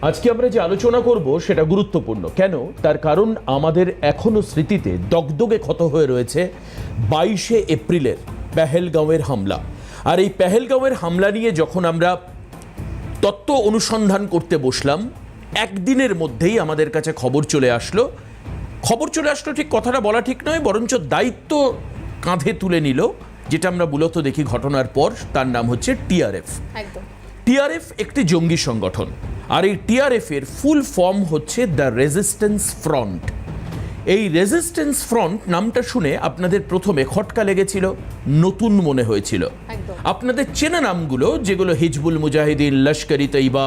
আজকে আমরা যে আলোচনা করব সেটা গুরুত্বপূর্ণ। কেন? তার কারণ আমাদের এখনো স্মৃতিতে দগদগে ক্ষত হয়ে রয়েছে 22শে এপ্রিলের পেহেলগাঁওয়ের হামলা। আর এই পেহেলগাঁওয়ের হামলা নিয়ে যখন আমরা তত্ত্ব অনুসন্ধান করতে বসলাম, একদিনের মধ্যেই আমাদের কাছে খবর চলে আসলো ঠিক কথাটা বলা ঠিক নয়, বরঞ্চ দায়িত্ব কাঁধে তুলে নিল, যেটা আমরা মূলত দেখি ঘটনার পর, তার নাম হচ্ছে টিআরএফ। টিআরএফ একটি জঙ্গি সংগঠন, আর এই টিআরএফ এর ফুল ফর্ম হচ্ছে দ্য রেজিস্ট্যান্স ফ্রন্ট। এই রেজিস্ট্যান্স ফ্রন্ট নামটা শুনে আপনাদের প্রথমে খটকা লেগেছিল, নতুন মনে হয়েছিল। আপনাদের চেনা নামগুলো, যেগুলো হিজবুল মুজাহিদিন, লস্কর-ই তৈবা,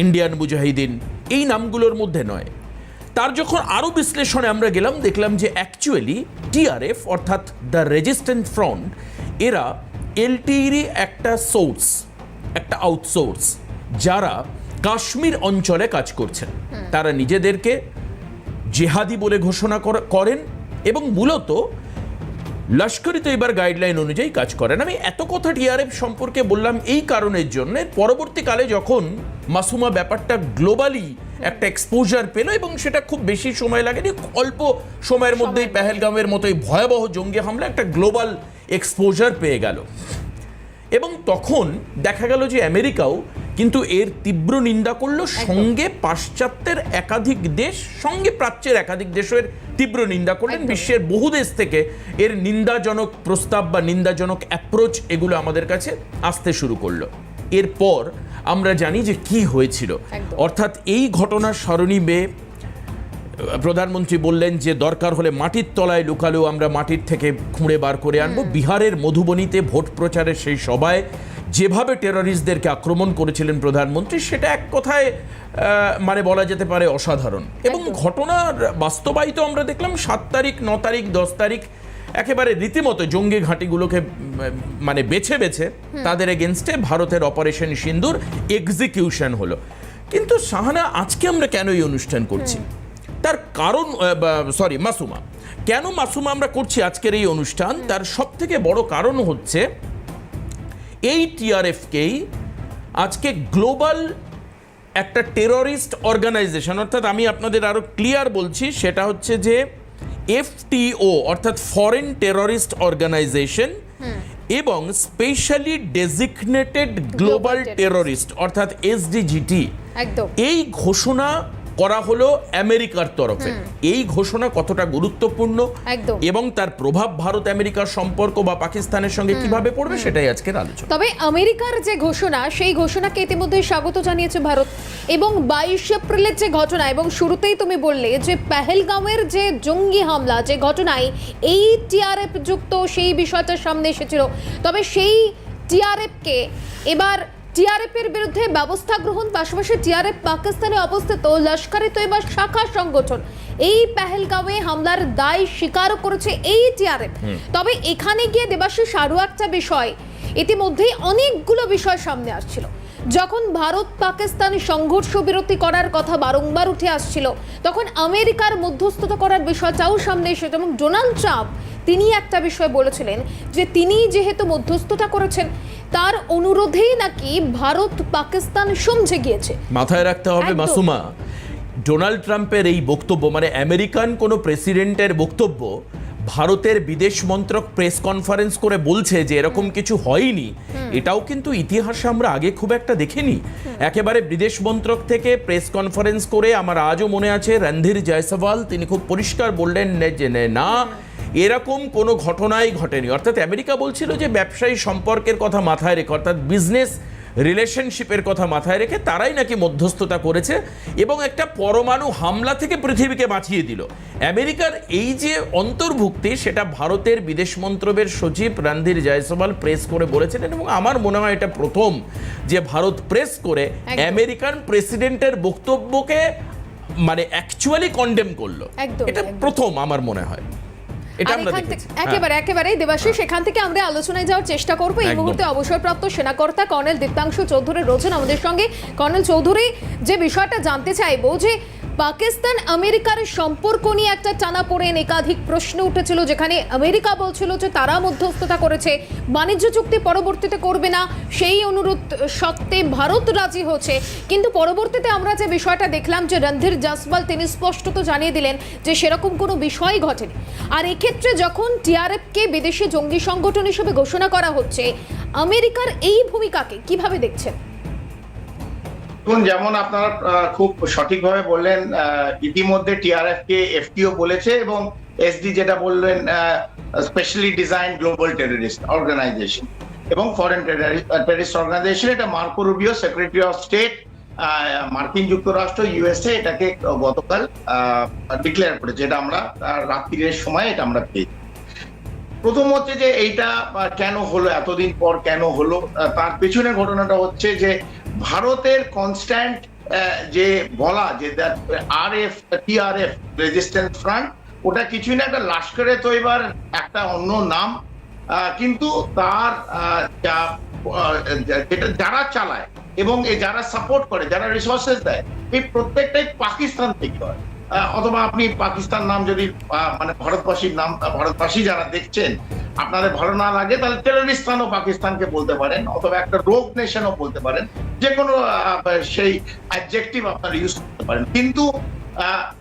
ইন্ডিয়ান মুজাহিদিন, এই নামগুলোর মধ্যে নয়। তার যখন আরও বিশ্লেষণে আমরা গেলাম, দেখলাম যে অ্যাকচুয়ালি টিআরএফ অর্থাৎ দ্য রেজিস্ট্যান্স ফ্রন্ট, এরা এলটিইরই একটা সোর্স, একটা আউটসোর্স, যারা কাশ্মীর অঞ্চলে কাজ করছেন। তারা নিজেদেরকে জেহাদি বলে ঘোষণা করেন এবং মূলত লস্কর-ই তৈবার গাইডলাইন অনুযায়ী কাজ করেন। আমি এত কথা টিআরএফ সম্পর্কে বললাম এই কারণের জন্য, পরবর্তীকালে যখন মাসুমা ব্যাপারটা গ্লোবালি একটা এক্সপোজার পেল, এবং সেটা খুব বেশি সময় লাগেনি, অল্প সময়ের মধ্যেই পেহেলগাঁওয়ের মতোই ভয়াবহ জঙ্গি হামলা একটা গ্লোবাল এক্সপোজার পেয়ে গেল। এবং তখন দেখা গেল যে আমেরিকাও কিন্তু এর তীব্র নিন্দা করলো, সঙ্গে পাশ্চাত্যের একাধিক দেশ, সঙ্গে প্রাচ্যের একাধিক দেশের তীব্র নিন্দা করলেন। বিশ্বের বহু দেশ থেকে এর নিন্দাজনক প্রস্তাব বা নিন্দাজনক অ্যাপ্রোচ এগুলো আমাদের কাছে আসতে শুরু করলো। এরপর আমরা জানি যে কি হয়েছিল, অর্থাৎ এই ঘটনার সারণী বেয়ে প্রধানমন্ত্রী বললেন যে দরকার হলে মাটির তলায় লুকালেও আমরা মাটির থেকে খুঁড়ে বার করে আনবো। বিহারের মধুবনীতে ভোট প্রচারের সেই সভায় যেভাবে টেররিস্টদেরকে আক্রমণ করেছিলেন প্রধানমন্ত্রী, সেটা এক কথায় মানে বলা যেতে পারে অসাধারণ। এবং ঘটনার বাস্তবায়িত আমরা দেখলাম 7 তারিখ, 9 তারিখ, 10 তারিখ একেবারে রীতিমতো জঙ্গি ঘাঁটিগুলোকে মানে বেছে বেছে তাদের এগেনস্টে ভারতের অপারেশন সিন্দুর এক্সিকিউশন হলো। কিন্তু শাহানা, আজকে আমরা কেন এই অনুষ্ঠান করছি তার কারণ, মাসুমা, কেন মাসুমা আমরা করছি আজকের এই অনুষ্ঠান, তার সব থেকে বড় কারণ হচ্ছে এই টিআরএফকেই আজকে গ্লোবাল একটা টেররিস্ট অর্গানাইজেশন, অর্থাৎ আমি আপনাদের আরো ক্লিয়ার বলছি, সেটা হচ্ছে যে এফটিও অর্থাৎ ফরেন টেররিস্ট অর্গানাইজেশন এবং স্পেশালি ডেজিগনেটেড গ্লোবাল টেররিস্ট অর্থাৎ এসডিজিটি, এই ঘোষণা করা হলো আমেরিকার তরফে। এই ঘোষণা কতটা গুরুত্বপূর্ণ এবং তার প্রভাব ভারত আমেরিকার সম্পর্ক বা পাকিস্তানের সঙ্গে কিভাবে পড়বে, সেটাই আজকের আলোচনা। তবে আমেরিকার যে ঘোষণা, সেই ঘোষণাকে ইতিমধ্যে স্বাগত জানিয়েছে ভারত। এবং 22 এপ্রিলের যে ঘটনা, এবং শুরুতেই তুমি বললে যে পেহেলগাঁওয়ের যে জঙ্গি হামলা, যে ঘটনায় এই টিআরএফ যুক্ত, সেই বিষয়টা সামনে এসেছিল। তবে সেই টিআরএফকে এবার টিআরএফের বিরুদ্ধে ব্যবস্থা গ্রহণ, পাশাপাশি টিআরএফ পাকিস্তানে অবস্থিত লস্কর-ই তৈবা শাখা সংগঠন, এই পেহেলগাঁওয়ে হামলার দায় স্বীকার করেছে এই টিআরএফ। তবে এখানে গিয়ে দেবাশিস, আরও একটা বিষয়, ইতিমধ্যেই অনেকগুলো বিষয় সামনে আসছিল। যখন ভারত পাকিস্তান সংঘর্ষ বিরতি করার কথা বারংবার উঠে আসছিল, তখন আমেরিকার মধ্যস্থতা করার বিষয়টাও সামনে এসেছে। এবং ডোনাল্ড ট্রাম্প, তিনি একটা বিষয় বলেছিলেন যে তিনি যেহেতু মধ্যস্থতা করেছেন, তার অনুরোধেই নাকি ভারত পাকিস্তান সমঝে গিয়েছে। মাথায় রাখতে হবে মাসুমা, ডোনাল্ড ট্রাম্পের এই বক্তব্য, মানে আমেরিকান কোনো প্রেসিডেন্টের বক্তব্য, ভারতের বিদেশ মন্ত্রক প্রেস কনফারেন্স করে বলছে যে এরকম কিছু হয়নি, এটাও কিন্তু ইতিহাসে আমরা আগে খুব একটা দেখিনি। একেবারে বিদেশ মন্ত্রক থেকে প্রেস কনফারেন্স করে আমার আজও মনে আছে রণধীর জয়সওয়াল, তিনি খুব পরিষ্কার বললেন যে না, এরকম কোনো ঘটনাই ঘটেনি। অর্থাৎ আমেরিকা বলছিল যে ব্যবসায়ী সম্পর্কের কথা মাথায় রেখে, অর্থাৎ বিজনেস রিলেশনশিপের কথা মাথায় রেখে তারাই নাকি মধ্যস্থতা করেছে এবং একটা পরমাণু হামলা থেকে পৃথিবীকে বাঁচিয়ে দিল। আমেরিকার এই যে অন্তর্ভুক্তি, সেটা ভারতের বিদেশ মন্ত্রকের সচিব রণধীর জয়সওয়াল প্রেস করে বলেছিলেন। এবং আমার মনে হয় এটা প্রথম যে ভারত প্রেস করে আমেরিকান প্রেসিডেন্টের বক্তব্যকে মানে অ্যাকচুয়ালি কন্ডেম করলো। এটা প্রথম আমার মনে হয়। একেবারে দেবাশিস, সেখান থেকে আমরা আলোচনায় যাওয়ার চেষ্টা করবো। এই মুহূর্তে অবসরপ্রাপ্ত সেনাকর্তা কর্নেল দীপ্তাংশু চৌধুরী রয়েছেন আমাদের সঙ্গে। কর্নেল চৌধুরী, যে বিষয়টা জানতে চাইবো যে পাকিস্তান আমেরিকার সম্পর্ক নিয়ে একটা টানাপোড়েন, একাধিক প্রশ্ন উঠেছিল, যেখানে আমেরিকা বলছিল যে তারা মধ্যস্থতা করেছে, বাণিজ্য চুক্তি পরবর্তীতে করবে না, সেই অনুরোধ সত্ত্বে ভারত রাজি হচ্ছে। কিন্তু পরবর্তীতে আমরা যে বিষয়টা দেখলাম যে রণধীর জয়সওয়াল তিনি স্পষ্টত জানিয়ে দিলেন যে সেরকম কোনো বিষয়ই ঘটেনি। আর এক্ষেত্রে যখন টিআরএফকে বিদেশি জঙ্গি সংগঠন হিসেবে ঘোষণা করা হচ্ছে, আমেরিকার এই ভূমিকাকে কিভাবে দেখছেন? যেমন আপনারা খুব সঠিকভাবে বললেন, ইতিমধ্যে টিআরএফ কে এফটিও বলেছে এবং এসডি যেটা বললেন specially design global terrorist organization এবং ফরেন টেররিস্ট অর্গানাইজেশন, এটা Marco Rubio secretary of state মার্কিন যুক্তরাষ্ট্র ইউএসএ এটাকে গতকাল ডিক্লেয়ার করেছে। এটা আমরা রাত্রির সময় এটা আমরা পেয়েছি। প্রথম হচ্ছে যে এইটা কেন হলো, এতদিন পর কেন হলো, তার পেছনে ঘটনাটা হচ্ছে যে ভারতের কনস্ট্যান্ট যে বলা যে টিআরএফ রেজিস্ট্যান্স ফ্রন্ট, ওটা কিছুই না, একটা লস্করে তৈবার একটা অন্য নাম, কিন্তু তার যারা চালায় এবং যারা সাপোর্ট করে, যারা রিসোর্সেস দেয়, এই প্রত্যেকটাই পাকিস্তান থেকে হয়। অথবা আপনি পাকিস্তান নাম যদি মানে ভারতবাসীর নাম, ভারতবাসী যারা দেখছেন আপনাদের ভালো না লাগে, তাহলে টেররিস্তানও পাকিস্তানকে বলতে পারেন, অথবা একটা রোগ নেশনও বলতে পারেন, যে কোনো সেই অ্যাডজেক্টিভ আপনারা ইউজ করতে পারেন। কিন্তু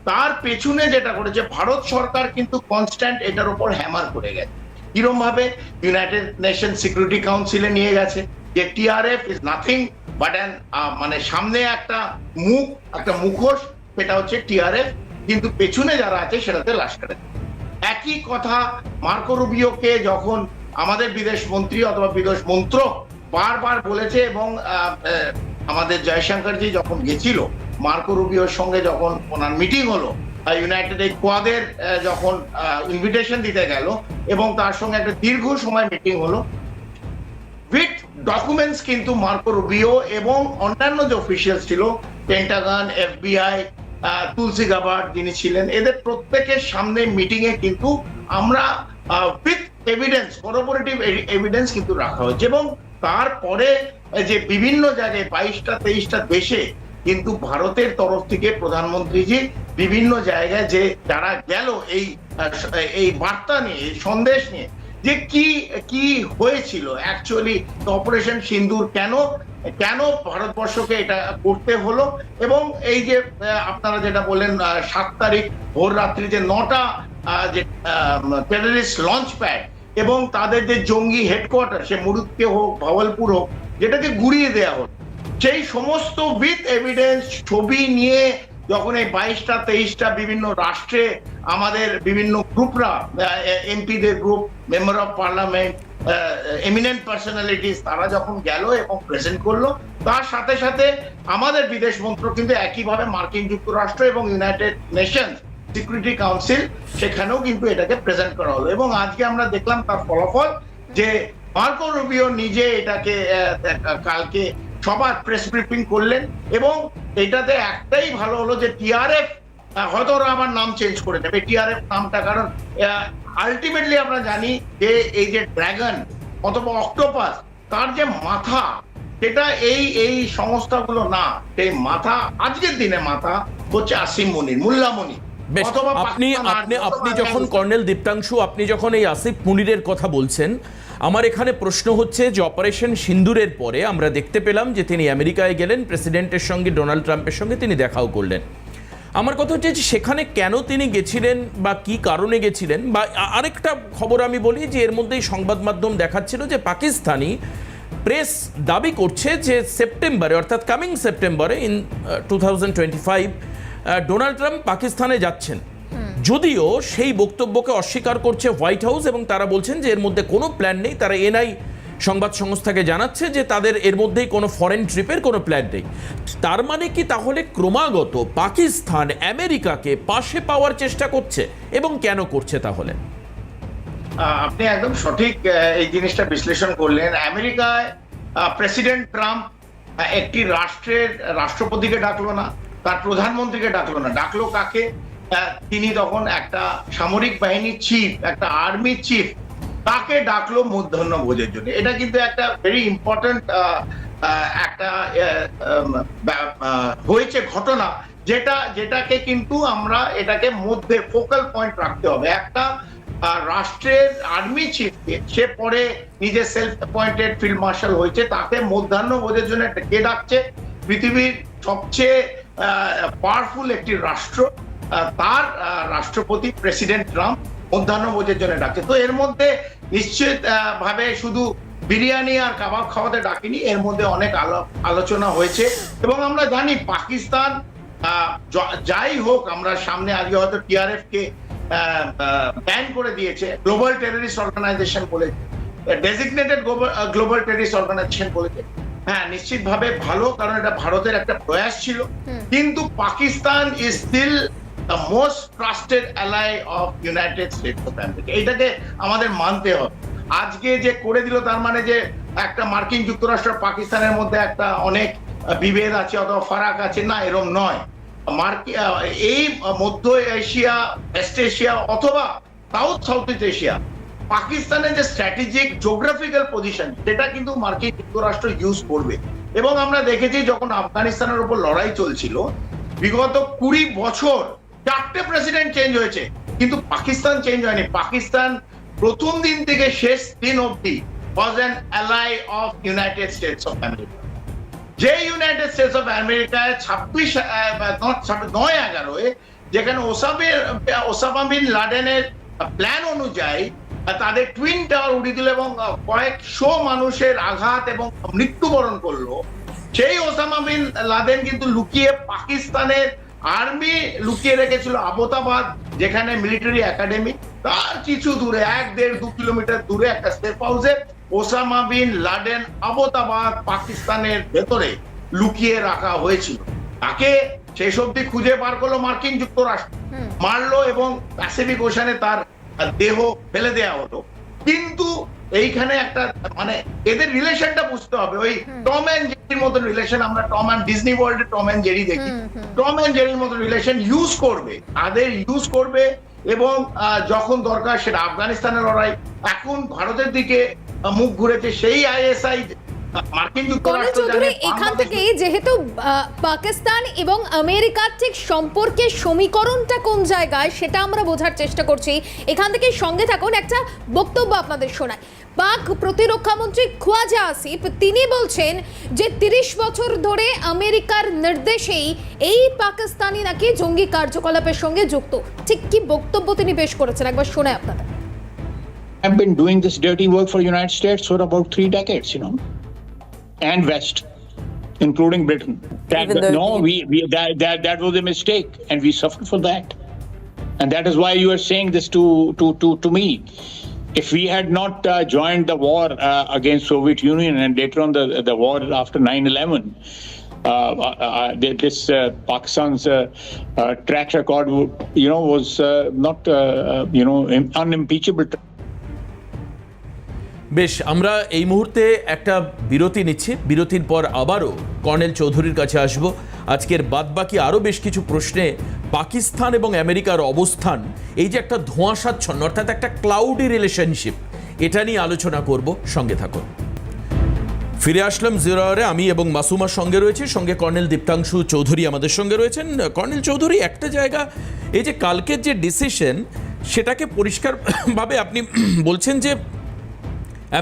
তার পেছনে যেটা করেছে ভারত সরকার কিন্তু কনস্ট্যান্ট এটার উপর হ্যামার করে গেছে। কিরম ভাবে ইউনাইটেড নেশন সিকিউরিটি কাউন্সিলে নিয়ে গেছে যে TRF is nothing but an মানে সামনে একটা মুখ, একটা মুখোশ, সেটা হচ্ছে টিআরএফ, কিন্তু পেছনে যারা আছে সেটাতে লস্করে। একই কথা মার্কো রুবিওকে যখন আমাদের বিদেশ মন্ত্রী অথবা বিদেশ মন্ত্রক বারবার বলেছে, এবং আমাদের জয়শঙ্করজি যখন গেছিল মার্কো রুবিওর সঙ্গে, যখন ওনার মিটিং হলো ইউনাইটেড কোয়াদের, যখন ইনভিটেশন দিতে গেল এবং তার সঙ্গে একটা দীর্ঘ সময় মিটিং হলো উইথ ডকুমেন্টস, কিন্তু মার্কো রুবিও এবং অন্যান্য যে অফিসিয়াল ছিল, পেন্টাগন, এফবিআই, তুলসী গাবার্ড যিনি ছিলেন, এদের প্রত্যেকের সামনে মিটিং এ কিন্তু আমরা উইথ এভিডেন্স, কোঅপারেটিভ এভিডেন্স কিন্তু রাখা হয়েছে। এবং তারপরে যে বিভিন্ন জায়গায় 22টা দেশে কিন্তু ভারতের তরফ থেকে প্রধানমন্ত্রীজি বিভিন্ন জায়গায় যে যারা গেল এই বার্তা নিয়ে, এই সন্দেশ নিয়ে যে কি হয়েছিল অ্যাকচুয়ালি, অপারেশন সিন্দুর কেন ভারতবর্ষকে এটা করতে হলো, এবং এই যে আপনারা যেটা বললেন 7 তারিখ ভোর রাত্রি যে 9টা যে টেররিস্ট লঞ্চ প্যাড এবং তাদের যে জঙ্গি হেডকোয়ার্টার, সে মুরুদকে হোক ভাওয়ালপুর হোক, যেটাকে গুড়িয়ে দেওয়া হলো, সেই সমস্ত উইথ এভিডেন্স ছবি নিয়ে যখন এই 22টা বিভিন্ন রাষ্ট্রে আমাদের বিভিন্ন গ্রুপরা, এমপিদের group, member of parliament, eminent personalities, তারা যখন গেল এবং প্রেজেন্ট করলো, তার সাথে সাথে আমাদের বিদেশ মন্ত্রক কিন্তু একইভাবে মার্কিন যুক্তরাষ্ট্র এবং ইউনাইটেড নেশনস সিকিউরিটি কাউন্সিল, সেখানেও কিন্তু এটাকে প্রেজেন্ট করা হলো। এবং আজকে আমরা দেখলাম তার ফলাফল যে মার্কো রুবিও নিজে এটাকে কালকে সবার প্রেস ব্রিফিং করলেন, এবং এটাতে একটাই ভালো হলো যে টিআরএফ হয়তো ওরা আবার নাম চেঞ্জ করে দেবে টিআরএফ নামটা, কারণ আলটিমেটলি আমরা জানি যে এই যে ড্রাগন অথবা অক্টোপাস, তার যে মাথা, সেটা এই সংস্থাগুলো না, সেই মাথা আজকের দিনে মাথা হচ্ছে আসিম মনির, মোল্লা মনির। আপনি যখন কর্নেল দীপ্তাংশু, আপনি যখন এই আসিফ মুনিরের কথা বলছেন, আমার এখানে প্রশ্ন হচ্ছে যে অপারেশন সিন্দুরের পরে আমরা দেখতে পেলাম যে তিনি আমেরিকায় গেলেন, প্রেসিডেন্টের সঙ্গে, ডোনাল্ড ট্রাম্পের সঙ্গে তিনি দেখাও করলেন। আমার কথা হচ্ছে যে সেখানে কেন তিনি গেছিলেন বা কি কারণে গেছিলেন, বা আরেকটা খবর আমি বলি যে এর মধ্যেই সংবাদ মাধ্যম দেখাচ্ছিল যে পাকিস্তানি প্রেস দাবি করছে যে সেপ্টেম্বরে, অর্থাৎ কামিং সেপ্টেম্বরে ইন 2025 ডোনাল্ড ট্রাম্প পাকিস্তানে যাচ্ছেন, যদিও সেই বক্তব্যকে অস্বীকার করছে হোয়াইট হাউস, এবং তারা বলছেন যে এর মধ্যে কোনো প্ল্যান নেই। তারা এনআই সংবাদ সংস্থাকে জানাচ্ছে যে তাদের এর মধ্যেই কোনো ফরেন ট্রিপের কোনো প্ল্যান নেই। তার মানে কি তাহলে ক্রমাগত পাকিস্তান আমেরিকাকে পাশে পাওয়ার চেষ্টা করছে, এবং কেন করছে তাহলে? আপনি একদম সঠিক এই জিনিসটা বিশ্লেষণ করলেন। আমেরিকায় প্রেসিডেন্ট ট্রাম্প একটি রাষ্ট্রের রাষ্ট্রপতিকে ডাকলো না, তার প্রধানমন্ত্রীকে ডাকলো না, ডাকলো কাকে? তিনি তখন একটা সামরিক বাহিনীর চিফ, একটা আর্মি চিফ, তাকে ডাকলো মধ্যাহ্ন ভোজের জন্য। এটা কিন্তু একটা ভেরি ইম্পর্টেন্ট একটা হয়েছে ঘটনা, যেটাকে কিন্তু আমরা এটাকে মধ্যে ফোকাল পয়েন্ট রাখতে হবে। একটা রাষ্ট্রের আর্মি চিফকে, সে পরে নিজে সেলফ অ্যাপয়েন্টেড ফিল্ড মার্শাল হয়েছে, তাকে মধ্যাহ্নভোজের জন্য একটা কে ডাকছে? পৃথিবীর সবচেয়ে পাওয়ারফুল একটি রাষ্ট্র, তার রাষ্ট্রপতি প্রেসিডেন্ট ট্রাম্প মধ্যাহ্নভোজের জন্য ডাকছে। তো এর মধ্যে নিশ্চিত ভাবে শুধু বিরিয়ানি আর কাবাব খাওয়াতে ডাকিনি, এর মধ্যে অনেক আলোচনা হয়েছে। এবং আমরা জানি পাকিস্তান যাই হোক, আমরা সামনে আগে হয়তো টিআরএফ কে ব্যান করে দিয়েছে, গ্লোবাল টেররিস্ট অর্গানাইজেশন বলে, ডেজিগনেটেড গ্লোবাল টেররিস্ট অর্গানাইজেশন বলেছে। হ্যাঁ, নিশ্চিতভাবে ভালো, কারণ এটা ভারতের একটা প্রয়াস ছিল। কিন্তু Pakistan is still the most trusted ally of United States of America. এটাকে আমাদের মানতে হবে। আজকে যে করে দিল, তার মানে যে একটা মার্কিন যুক্তরাষ্ট্র পাকিস্তানের মধ্যে একটা অনেক বিভেদ আছে অথবা ফারাক আছে, না, এরকম নয়। এই মধ্য এশিয়া, ওয়েস্ট এশিয়া অথবা সাউথ ইস্ট এশিয়া, পাকিস্তানের যে স্ট্র্যাটেজিক জিওগ্রাফিক্যাল পজিশন, সেটা কিন্তু মার্কিন যুক্তরাষ্ট্র ইউজ করবে। এবং আমরা দেখেছি যখন আফগানিস্তানের উপর লড়াই চলছিল, বিগত 20 বছর 4টে প্রেসিডেন্ট চেঞ্জ হয়েছে, কিন্তু পাকিস্তান চেঞ্জ হয়নি। পাকিস্তান প্রথম দিন থেকে শেষ দিন অবধি was an ally of United States of America. যে ইউনাইটেড স্টেটস অফ আমেরিকায় 9/11 যেখানে ওসামা বিন লাদেনের প্ল্যান অনুযায়ী তাদের টুইন টাওয়ার উড়িয়ে দিল এবং কয়েকশো মানুষের আঘাত এবং মৃত্যুবরণ করলো, সেই ওসামা বিন লাদেন কিন্তু লুকিয়ে পাকিস্তানের আর্মি লুকিয়ে রেখেছিল আবোতাবাদ, যেখানে মিলিটারি একাডেমি, তার কিছু দূরে 1-1.5-2 কিলোমিটার দূরে একটা সেফ হাউসে ওসামা বিন লাদেন আবোতাবাদ পাকিস্তানের ভেতরে লুকিয়ে রাখা হয়েছিল। তাকে শেষ অবধি খুঁজে বার করলো মার্কিন যুক্তরাষ্ট্র, মারলো এবং প্যাসিফিক ওশানে তার দেহ ফেলে দেওয়া হলো। কিন্তু এইখানে একটা মানে এদের রিলেশনটা বুঝতে হবে। ওই টম এন্ড জেরির মতো রিলেশন, আমরা ডিজনি ওয়ার্ল্ডে টম এন্ড জেরি দেখি, টম এন্ড জেরির মতো রিলেশন ইউজ করবে, তাদের ইউজ করবে। এবং যখন দরকার, সেটা আফগানিস্তানের লড়াই, এখন ভারতের দিকে মুখ ঘুরেছে সেই আইএসআই, মার্কিন যুক্তরাষ্ট্র জানে। এখান থেকে যেহেতু পাকিস্তান এবং আমেরিকার ঠিক সম্পর্কের সমীকরণটা কোন জায়গায় সেটা আমরা বোঝার চেষ্টা করছি। এখান থেকে সঙ্গে থাকুন, একটা বক্তব্য আপনাদের শোনায়। পাক প্রতিরক্ষা মন্ত্রী খোয়াজা আসিফ তিনি বলছেন যে 30 বছর ধরে আমেরিকার নির্দেশেই এই পাকিস্তানি নাকি জঙ্গি কার্যকলাপের সঙ্গে যুক্ত। ঠিক কি বক্তব্য তিনি পেশ করেছেন, একবার শোনায় আপনাদের। I've been doing this dirty work for United States for about 3 decades, and West, including Britain. That was a mistake, and we suffered for that. And that is why you are saying this to me. If we had not joined the war against Soviet Union and later on the war after 9/11, this Pakistan's track record, was not, unimpeachable. বেশ, আমরা এই মুহূর্তে একটা বিরতি নিচ্ছি। বিরতির পর আবারও কর্নেল চৌধুরীর কাছে আসব। আজকের বাদবাকি আরও বেশ কিছু প্রশ্নে পাকিস্তান এবং আমেরিকার অবস্থান, এই যে একটা ধোঁয়াশাচ্ছন্ন, অর্থাৎ একটা ক্লাউডি রিলেশনশিপ, এটা নিয়ে আলোচনা করব। সঙ্গে থাকুন। ফিরে আসলাম জিরো আওয়ারে, আমি এবং মাসুমার সঙ্গে রয়েছি, সঙ্গে কর্নেল দীপ্তাংশু চৌধুরী আমাদের সঙ্গে রয়েছেন। কর্নেল চৌধুরী, একটা জায়গা, এই যে কালকের যে ডিসিশন, সেটাকে পরিষ্কারভাবে আপনি বলছেন যে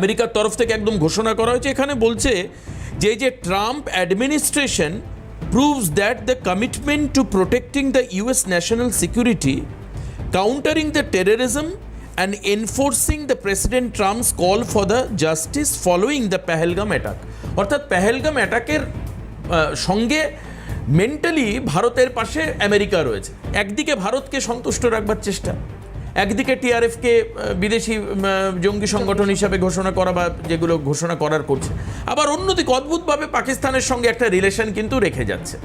আমেরিকার তরফ থেকে একদম ঘোষণা করা হয়েছে। এখানে বলছে যে এই যে Trump administration proves that the commitment to protecting the US national security, countering the terrorism and enforcing the President Trump's call for the justice following the Pahalgam attack. অর্থাৎ পেহেলগাম অ্যাটাকের সঙ্গে মেন্টালি ভারতের পাশে আমেরিকা রয়েছে। একদিকে ভারতকে সন্তুষ্ট রাখবার চেষ্টা, একদিকে টিআরএফকে বিদেশি জঙ্গি সংগঠন হিসাবে ঘোষণা করা বা যেগুলো ঘোষণা করার করছে, আবার অন্যদিকে অদ্ভুতভাবে পাকিস্তানের সঙ্গে একটা রিলেশন কিন্তু রেখে যাচ্ছে।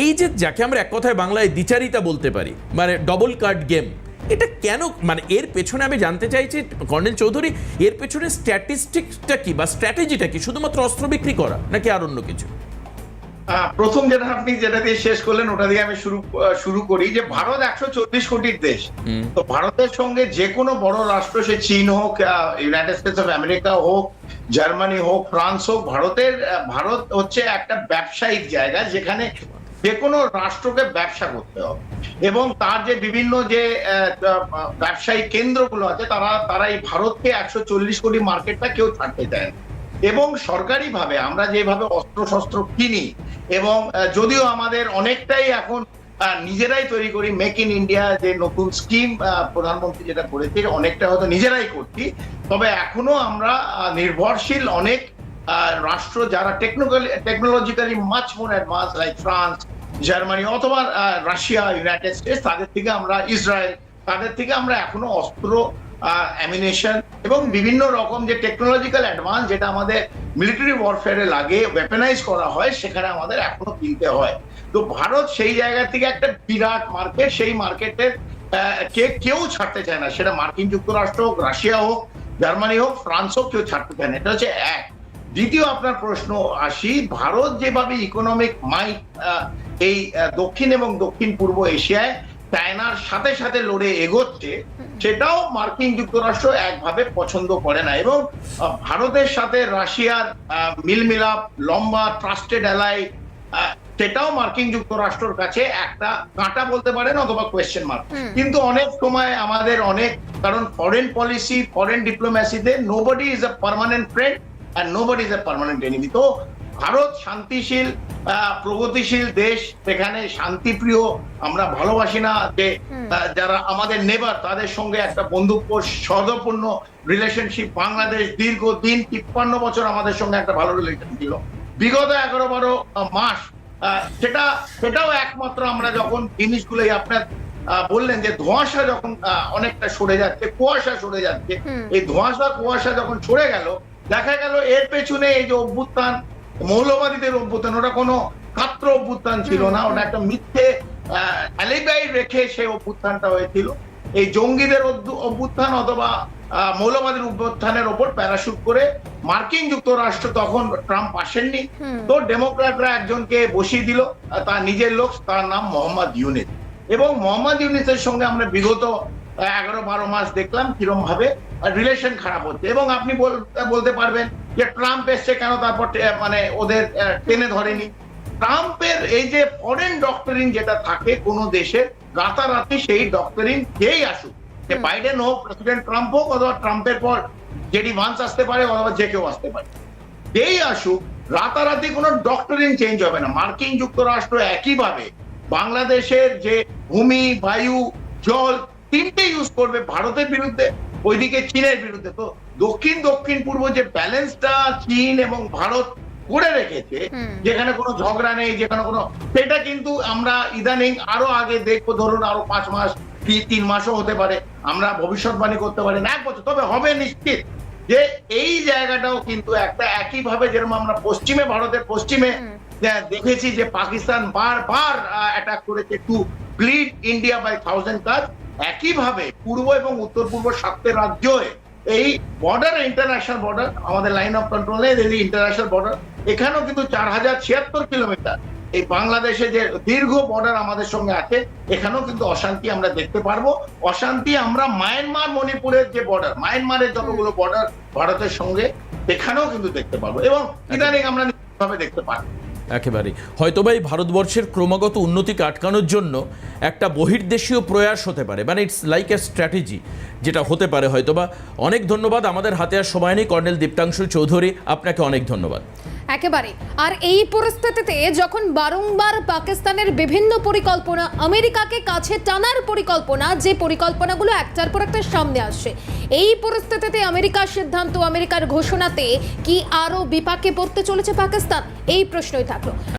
এই যে যাকে আমরা এক কথায় বাংলায় দ্বিচারিতা বলতে পারি, মানে ডবল কার্ড গেম, এটা কেন, মানে এর পেছনে আমি জানতে চাইছি কর্নেল চৌধুরী, এর পেছনে স্ট্যাটিস্টিক্সটা কি বা স্ট্র্যাটেজিটা কি? শুধুমাত্র অস্ত্র বিক্রি করা নাকি আর অন্য কিছু? প্রথম আপনি যেটা দিয়ে শেষ করলেন ওটা দিয়ে আমি শুরু করি, যে ভারত 140 কোটির দেশ। তো ভারতের সঙ্গে যে কোনো বড় রাষ্ট্র, সে চীন হোক, ইউনাইটেড স্টেটস অফ আমেরিকা হোক, জার্মানি হোক, ফ্রান্স হোক, ভারত হচ্ছে একটা ব্যবসায়িক জায়গা, যেখানে যে কোনো রাষ্ট্রকে ব্যবসা করতে হবে এবং তার যে বিভিন্ন যে ব্যবসায়িক কেন্দ্রগুলো আছে তারা এই ভারতকে 140 কোটি মার্কেটটা কেউ ছাড়তে দেয় না। এবং সরকারিভাবে আমরা যেভাবে অস্ত্র শস্ত্র কিনি এবং যদিও আমাদের অনেকটাই এখন নিজেরাই তৈরি করি, মেক ইন ইন্ডিয়া যে নতুন স্কিম প্রধানমন্ত্রী যেটা করেছে অনেকটা হয়তো নিজেরাই করছি, তবে এখনো আমরা নির্ভরশীল অনেক রাষ্ট্র যারা technologically much more advance like France, Germany অথবা রাশিয়া, ইউনাইটেড স্টেটস, তাদের থেকে আমরা ইসরায়েল, তাদের থেকে আমরা এখনো অস্ত্র, অ্যামিনেশন এবং বিভিন্ন রকম যে টেকনোলজিক্যাল অ্যাডভান্স যেটা আমাদের মিলিটারি ওয়ারফেয়ারে লাগে, ওয়েপেনাইজ করা হয়, সেখানে আমাদের এখনো কিনতে হয়। তো ভারত সেই জায়গা থেকে একটা বিরাট মার্কেট, সেই মার্কেটের কেউ ছাড়তে চায় না, সেটা মার্কিন যুক্তরাষ্ট্র হোক, রাশিয়া হোক, জার্মানি হোক, ফ্রান্স হোক, কেউ ছাড়তে চায় না। এটা হচ্ছে এক। দ্বিতীয় আপনার প্রশ্ন আসি, ভারত যেভাবে ইকোনমিক মাইট এই দক্ষিণ এবং দক্ষিণ পূর্ব এশিয়ায় চায়নার সাথে সাথে লড়ে এগোচ্ছে, সেটাও মার্কিন যুক্তরাষ্ট্র একভাবে পছন্দ করে না। এবং ভারতের সাথে রাশিয়ার মিলমিলাপ, লম্বা ট্রাস্টেড অ্যালাই, সেটাও মার্কিন যুক্তরাষ্ট্রের কাছে একটা কাঁটা বলতে পারেন অথবা কোয়েশ্চেন মার্ক। কিন্তু অনেক সময় আমাদের কারণ ফরেন পলিসি, ফরেন ডিপ্লোম্যাসিতে nobody is a permanent friend and nobody is a permanent enemy. তো ভারত শান্তিশীল, প্রগতিশীল দেশ, সেখানে শান্তিপ্রিয়, আমরা ভালোবাসি না যে যারা আমাদের নেবার তাদের সঙ্গে একটা বন্ধুত্ব সৌহার্দ্যপূর্ণ রিলেশনশিপ। বাংলাদেশ দীর্ঘদিন 53 বছর আমাদের সঙ্গে একটা ভালো রিলেশন ছিল, বিগত 11-12 মাস সেটাও একমাত্র আমরা যখন জিনিসগুলো আপনার বললেন যে ধোঁয়াশা যখন অনেকটা সরে যাচ্ছে, কুয়াশা সরে যাচ্ছে, এই কুয়াশা যখন সরে গেল, দেখা গেল এর পেছনে এই যে অভ্যুত্থান, মৌলবাদীদের অভ্যুত্থান, ওটা কোনো ছাত্র অভ্যুত্থান ছিল না, ওটা একটা মিথ্যে অ্যালিবাই রেখে সেই অভ্যুত্থানটা হয়েছিল। এই জঙ্গিদের অভ্যুত্থান অথবা মৌলবাদীর অভ্যুত্থানের ওপর প্যারাশুট করে মার্কিন যুক্তরাষ্ট্র, তখন ট্রাম্প আসেননি, তো ডেমোক্র্যাটরা একজনকে বসিয়ে দিল, তার নিজের লোক, তার নাম মোহাম্মদ ইউনিস। এবং মোহাম্মদ ইউনিসের সঙ্গে আমরা বিগত 11-12 মাস দেখলাম কিরম ভাবে রিলেশন খারাপ হচ্ছে। এবং আপনি বলতে পারবেন যে ট্রাম্প এসছে কেন, তারপর মানে ওদের টেনে ধরেনি। ট্রাম্পের এই যে ফরেন ডক্টরিন যেটা থাকে কোনো দেশের, রাতারাতি সেই ডক্টরিন যেই আসুক, যে বাইডেন হোক, প্রেসিডেন্ট ট্রাম্প হোক, অথবা ট্রাম্পের পর জেডি ভান্স আসতে পারে, অথবা যে কেউ আসতে পারে, যেই আসুক, রাতারাতি কোনো ডক্টরিন চেঞ্জ হবে না। মার্কিন যুক্তরাষ্ট্র একইভাবে বাংলাদেশের যে ভূমি, বায়ু, জল তিনটে ইউজ করবে ভারতের বিরুদ্ধে, ওইদিকে চীনের বিরুদ্ধে। তো দক্ষিণ পূর্ব যে ব্যালেন্সটা চীন এবং ভারত করে রেখেছে, যেখানে কোনো ঝগড়া নেই, যেখানে কোনো, সেটা কিন্তু আমরা ইদানিং আরো আগে দেখবো, ধরুন আরো 5 মাস, 3 মাসও হতে পারে, আমরা ভবিষ্যৎবাণী করতে পারি না 1 বছর, তবে হবে নিশ্চিত যে এই জায়গাটাও কিন্তু একটা একইভাবে যেরকম আমরা ভারতের পশ্চিমে দেখেছি যে পাকিস্তান বারবার অ্যাটাক করেছে টু ব্লিড ইন্ডিয়া বাই 1000 কাজ, একইভাবে পূর্ব এবং উত্তর পূর্ব 7টে রাজ্য এই বর্ডার, ইন্টারন্যাশনাল বর্ডার, আমাদের লাইন অফ কন্ট্রোল নেই, ইন্টারন্যাশনাল বর্ডার, এখানেও কিন্তু 4076 কিলোমিটার এই বাংলাদেশে যে দীর্ঘ বর্ডার আমাদের সঙ্গে আছে, এখানেও কিন্তু অশান্তি আমরা দেখতে পারবো। অশান্তি আমরা মায়ানমার, মণিপুরের যে বর্ডার, মায়ানমারের যতগুলো বর্ডার ভারতের সঙ্গে, সেখানেও কিন্তু দেখতে পারবো, এবং ইদানিং আমরা নিশ্চিতভাবে দেখতে পারবো। একেবারেই হয়তোবা এই ভারতবর্ষের ক্রমাগত উন্নতিকে আটকানোর জন্য একটা বহির্দেশীয় প্রয়াস হতে পারে, মানে ইটস লাইক এ স্ট্র্যাটেজি, যেটা হতে পারে হয়তোবা। অনেক ধন্যবাদ, আমাদের হাতে আর সময় নেই। কর্নেল দীপ্তাংশু চৌধুরী, আপনাকে অনেক ধন্যবাদ। একেবারে। আর এই পরিস্থিতিতে যখন বারংবার পাকিস্তানের বিভিন্ন পরিকল্পনা, আমেরিকাকে কাছে টানার পরিকল্পনা, যে পরিকল্পনাগুলো একটার পর একটা সামনে আসছে, এই পরিস্থিতিতে আমেরিকার সিদ্ধান্ত, আমেরিকার ঘোষণাতে কি আরো বিপাকে পড়তে চলেছে পাকিস্তান? এই প্রশ্নই থাকলো।